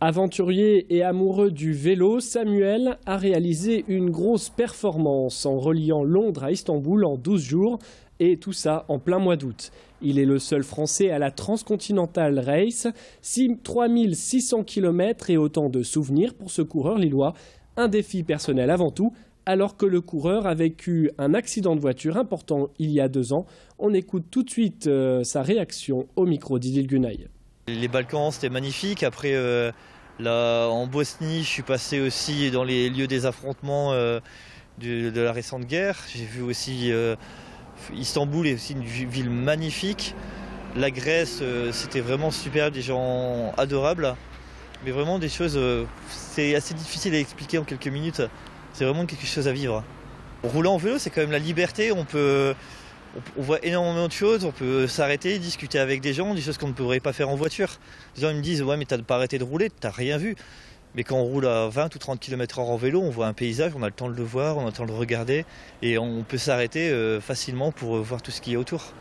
Aventurier et amoureux du vélo, Samuel a réalisé une grosse performance en reliant Londres à Istanbul en 12 jours et tout ça en plein mois d'août. Il est le seul Français à la Transcontinental Race, 3600 km et autant de souvenirs pour ce coureur lillois. Un défi personnel avant tout, alors que le coureur a vécu un accident de voiture important il y a 2 ans. On écoute tout de suite sa réaction au micro d'Idil Günay. Les Balkans, c'était magnifique. Après, là, en Bosnie, je suis passé aussi dans les lieux des affrontements de la récente guerre. J'ai vu aussi Istanbul est aussi une ville magnifique. La Grèce, c'était vraiment super, des gens adorables. Mais vraiment des choses, c'est assez difficile à expliquer en quelques minutes. C'est vraiment quelque chose à vivre. Rouler en vélo, c'est quand même la liberté. On voit énormément de choses, on peut s'arrêter, discuter avec des gens, des choses qu'on ne pourrait pas faire en voiture. Les gens ils me disent « ouais mais t'as pas arrêté de rouler, t'as rien vu ». Mais quand on roule à 20 ou 30 km/h en vélo, on voit un paysage, on a le temps de le voir, on a le temps de le regarder et on peut s'arrêter facilement pour voir tout ce qu'il y a autour.